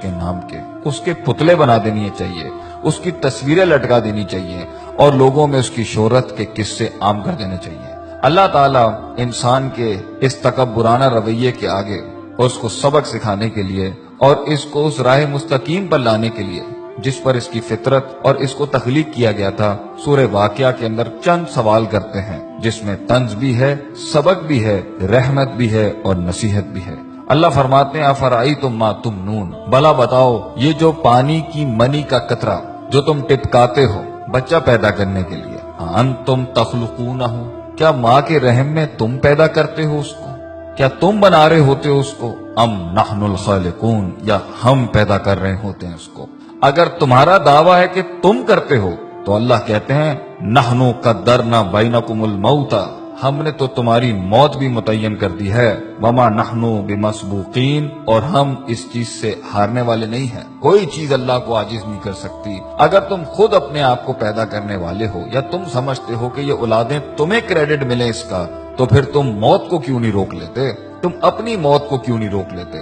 کے نام کے، اس کے پتلے بنا دینی چاہیے، اس کی تصویریں لٹکا دینی چاہیے اور لوگوں میں اس کی شہرت کے قصے عام کر دینے چاہیے۔ اللہ تعالیٰ انسان کے اس تکبرانہ رویے کے آگے اس کو سبق سکھانے کے لیے اور اس کو اس راہ مستقیم پر لانے کے لیے جس پر اس کی فطرت اور اس کو تخلیق کیا گیا تھا، سورہ واقعہ کے اندر چند سوال کرتے ہیں جس میں طنز بھی ہے، سبق بھی ہے، رحمت بھی ہے اور نصیحت بھی ہے۔ اللہ فرماتے ہیں افرأیتم ما تمنون، بھلا بتاؤ یہ جو پانی کی منی کا قطرہ جو تم ٹپکاتے ہو بچہ پیدا کرنے کے لیے، انتم تخلقونہ، کیا ماں کے رحم میں تم پیدا کرتے ہو اس کو؟ کیا تم بنا رہے ہوتے ہو اس کو؟ ام نحن الخالقون، یا ہم پیدا کر رہے ہوتے ہیں اس کو؟ اگر تمہارا دعویٰ ہے کہ تم کرتے ہو تو اللہ کہتے ہیں نحنو قدرنا بینکم الموت، ہم نے تو تمہاری موت بھی متعین کر دی ہے، وما نحنو بمسبوقین، اور ہم اس چیز سے ہارنے والے نہیں ہیں، کوئی چیز اللہ کو عاجز نہیں کر سکتی۔ اگر تم خود اپنے آپ کو پیدا کرنے والے ہو یا تم سمجھتے ہو کہ یہ اولادیں تمہیں کریڈٹ ملے اس کا، تو پھر تم موت کو کیوں نہیں روک لیتے؟ تم اپنی موت کو کیوں نہیں روک لیتے؟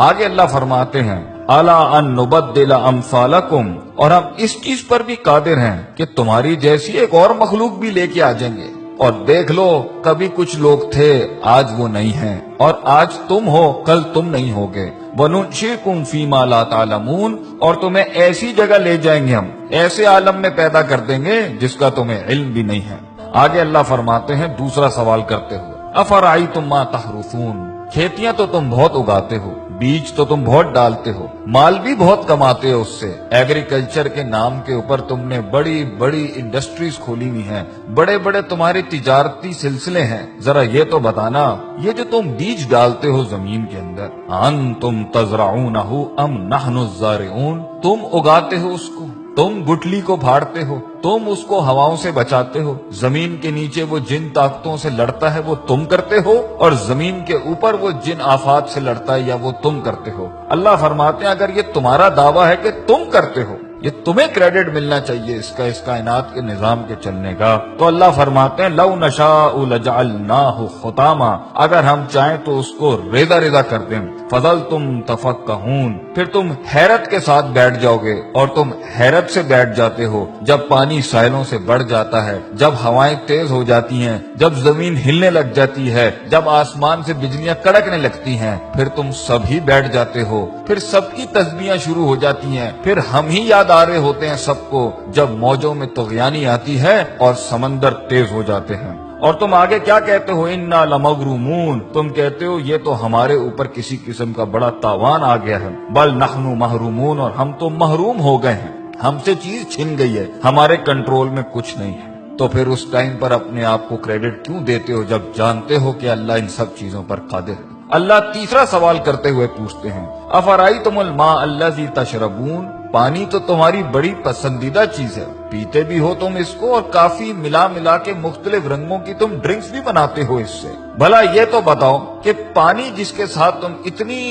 آگے اللہ فرماتے ہیں الا ان نبدل امثالکم، اور ہم اس چیز پر بھی قادر ہیں کہ تمہاری جیسی ایک اور مخلوق بھی لے کے آ جائیں گے، اور دیکھ لو کبھی کچھ لوگ تھے آج وہ نہیں ہیں، اور آج تم ہو کل تم نہیں ہوگے، وَنُنشِئْكُمْ فِي مَا لَا تَعْلَمُونَ، اور تمہیں ایسی جگہ لے جائیں گے ہم، ایسے عالم میں پیدا کر دیں گے جس کا تمہیں علم بھی نہیں ہے۔ آگے اللہ فرماتے ہیں دوسرا سوال کرتے ہوئے افرأیتم ما تحرثون، کھیتیاں تو تم بہت اگاتے ہو، بیج تو تم بہت ڈالتے ہو، مال بھی بہت کماتے ہو اس سے، ایگریکلچر کے نام کے اوپر تم نے بڑی بڑی انڈسٹریز کھولی ہوئی ہیں، بڑے بڑے تمہارے تجارتی سلسلے ہیں، ذرا یہ تو بتانا یہ جو تم بیج ڈالتے ہو زمین کے اندر، انتم تزرعونہ ام نحن الزارعون، تم اگاتے ہو اس کو، تم گٹلی کو پھاڑتے ہو، تم اس کو ہواؤں سے بچاتے ہو، زمین کے نیچے وہ جن طاقتوں سے لڑتا ہے وہ تم کرتے ہو، اور زمین کے اوپر وہ جن آفات سے لڑتا ہے یا وہ تم کرتے ہو۔ اللہ فرماتے ہیں اگر یہ تمہارا دعویٰ ہے کہ تم کرتے ہو، یہ تمہیں کریڈٹ ملنا چاہیے اس کائنات کے نظام کے چلنے کا، تو اللہ فرماتے ہیں لو نشاء لجعلناہ حطاما، اگر ہم چاہیں تو اس کو ریزہ ریزہ کر دیں، فظلتم تفکہون، پھر تم حیرت کے ساتھ بیٹھ جاؤ گے، اور تم حیرت سے بیٹھ جاتے ہو جب پانی ساحلوں سے بڑھ جاتا ہے، جب ہوائیں تیز ہو جاتی ہیں، جب زمین ہلنے لگ جاتی ہے، جب آسمان سے بجلیاں کڑکنے لگتی ہیں، پھر تم سب ہی بیٹھ جاتے ہو، پھر سب کی تسبیحاں شروع ہو جاتی ہیں، پھر ہم ہی یاد آ رہے ہوتے ہیں سب کو جب موجوں میں طغیانی آتی ہے اور سمندر تیز ہو جاتے ہیں۔ اور تم آگے کیا کہتے ہو انا لمغرومون، تم کہتے ہو یہ تو ہمارے اوپر کسی قسم کا بڑا تاوان آ گیا ہے، بل نحن محرومون، اور ہم تو محروم ہو گئے ہیں، ہم سے چیز چھن گئی ہے، ہمارے کنٹرول میں کچھ نہیں ہے۔ تو پھر اس ٹائم پر اپنے آپ کو کریڈٹ کیوں دیتے ہو جب جانتے ہو کہ اللہ ان سب چیزوں پر قادر ہے؟ اللہ تیسرا سوال کرتے ہوئے پوچھتے ہیں افرأیتم الماء الذی تشربون، پانی تو تمہاری بڑی پسندیدہ چیز ہے، پیتے بھی ہو تم اس کو، اور کافی ملا ملا کے مختلف رنگوں کی تم ڈرنکس بھی بناتے ہو اس سے، بھلا یہ تو بتاؤ کہ پانی جس کے ساتھ تم اتنی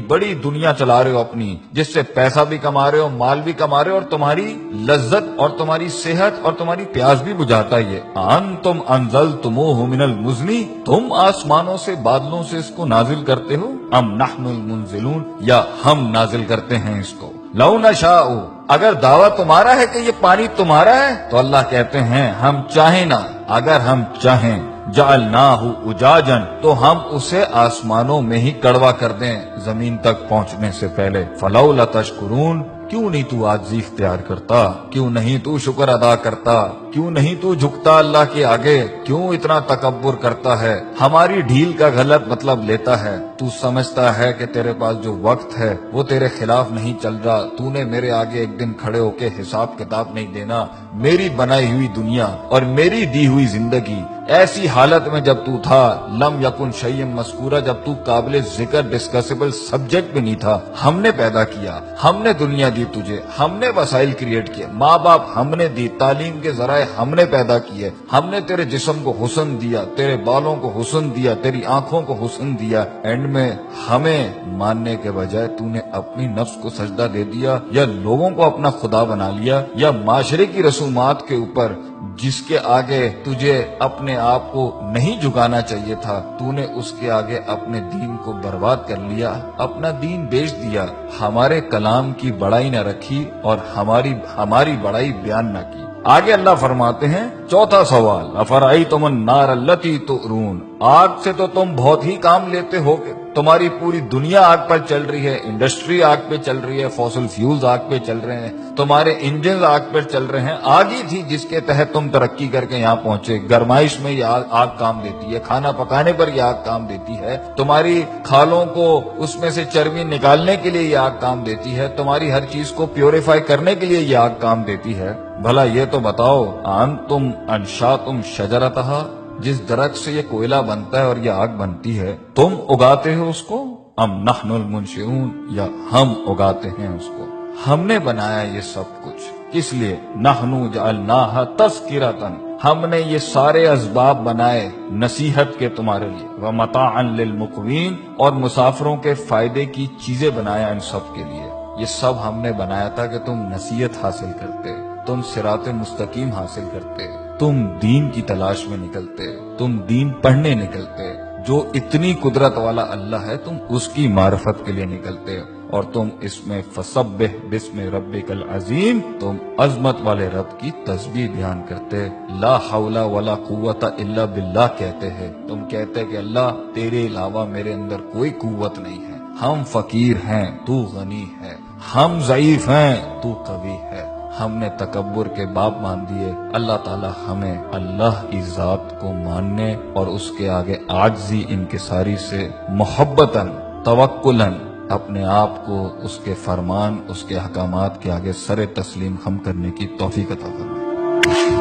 بڑی دنیا چلا رہے ہو اپنی، جس سے پیسہ بھی کما رہے ہو، مال بھی کما رہے ہو، اور تمہاری لذت اور تمہاری صحت اور تمہاری پیاس بھی بجھاتا ہے، انتم انزلتموہ من المزن، تم آسمانوں سے بادلوں سے اس کو نازل کرتے ہو، ام نحن المنزلون، یا ہم نازل کرتے ہیں اس کو۔ لو نشاء، اگر دعویٰ تمہارا ہے کہ یہ پانی تمہارا ہے تو اللہ کہتے ہیں ہم چاہیں نا، اگر ہم چاہیں جعلناہ اجاجا، تو ہم اسے آسمانوں میں ہی کڑوا کر دیں زمین تک پہنچنے سے پہلے، فلولا تشکرون، کیوں نہیں تو عاجزی اختیار کرتا، کیوں نہیں تو شکر ادا کرتا، کیوں نہیں تو جھکتا اللہ کے آگے، کیوں اتنا تکبر کرتا ہے، ہماری ڈھیل کا غلط مطلب لیتا ہے، تو سمجھتا ہے کہ تیرے پاس جو وقت ہے وہ تیرے خلاف نہیں چل رہا، تو نے میرے آگے ایک دن کھڑے ہو کے حساب کتاب نہیں دینا، میری بنائی ہوئی دنیا اور میری دی ہوئی زندگی ایسی حالت میں جب تو تھا، لم یکن شیئا مذکورا، جب تو قابل ذکر ڈسکسیبل سبجیکٹ بھی نہیں تھا، ہم نے پیدا کیا، ہم نے دنیا دی تجھے، ہم نے وسائل کریٹ کیے، ماں باپ ہم نے دی، تعلیم کے ذرائع ہم نے پیدا کیے، ہم نے تیرے جسم کو حسن دیا، تیرے بالوں کو حسن دیا، تیری آنکھوں کو حسن دیا، اینڈ میں ہمیں ماننے کے بجائے تو نے اپنی نفس کو سجدہ دے دیا، یا لوگوں کو اپنا خدا بنا لیا، یا معاشرے کی رسومات کے اوپر جس کے آگے تجھے اپنے آپ کو نہیں جھکانا چاہیے تھا، تو نے اس کے آگے اپنے دین کو برباد کر لیا، اپنا دین بیچ دیا، ہمارے کلام کی بڑائی نہ رکھی اور ہماری بڑائی بیان نہ کی۔ آگے اللہ فرماتے ہیں چوتھا سوال، افرأیتم النار التی تؤرون، آگ سے تو تم بہت ہی کام لیتے ہو گے، تمہاری پوری دنیا آگ پر چل رہی ہے، انڈسٹری آگ پہ چل رہی ہے، فوسل فیولز آگ پہ چل رہے ہیں، تمہارے انجنز آگ پر چل رہے ہیں، آگ ہی تھی جس کے تحت تم ترقی کر کے یہاں پہنچے، گرمائش میں یہ آگ کام دیتی ہے، کھانا پکانے پر یہ آگ کام دیتی ہے، تمہاری کھالوں کو اس میں سے چربی نکالنے کے لیے یہ آگ کام دیتی ہے، تمہاری ہر چیز کو پیوریفائی کرنے کے لیے یہ آگ کام دیتی ہے۔ بھلا یہ تو بتاؤ، انتم انشاتم شجرتہا، جس درخت سے یہ کوئلہ بنتا ہے اور یہ آگ بنتی ہے، تم اگاتے ہو اس کو، ام نحن المنشئون، یا ہم اگاتے ہیں اس کو، ہم نے بنایا یہ سب کچھ، کس لیے؟ نحن جعلناها تذکرۃ، ہم نے یہ سارے اسباب بنائے نصیحت کے تمہارے لیے، ومتاعا للمقوین، اور مسافروں کے فائدے کی چیزیں بنایا ان سب کے لیے، یہ سب ہم نے بنایا تھا کہ تم نصیحت حاصل کرتے، تم صراط مستقیم حاصل کرتے، تم دین کی تلاش میں نکلتے، تم دین پڑھنے نکلتے، جو اتنی قدرت والا اللہ ہے تم اس کی معرفت کے لیے نکلتے، اور تم اس میں فسبح بسم ربک العظیم، تم عظمت والے رب کی تسبیح بیان کرتے، لا حول ولا قوت الا باللہ کہتے ہیں، تم کہتے کہ اللہ تیرے علاوہ میرے اندر کوئی قوت نہیں ہے، ہم فقیر ہیں تو غنی ہے، ہم ضعیف ہیں تو قوی ہے، ہم نے تکبر کے باب مان دیے۔ اللہ تعالی ہمیں اللہ کی ذات کو ماننے اور اس کے آگے عاجزی انکساری سے محبتاً توکلاً اپنے آپ کو اس کے فرمان، اس کے احکامات کے آگے سر تسلیم خم کرنے کی توفیق عطا فرمائے۔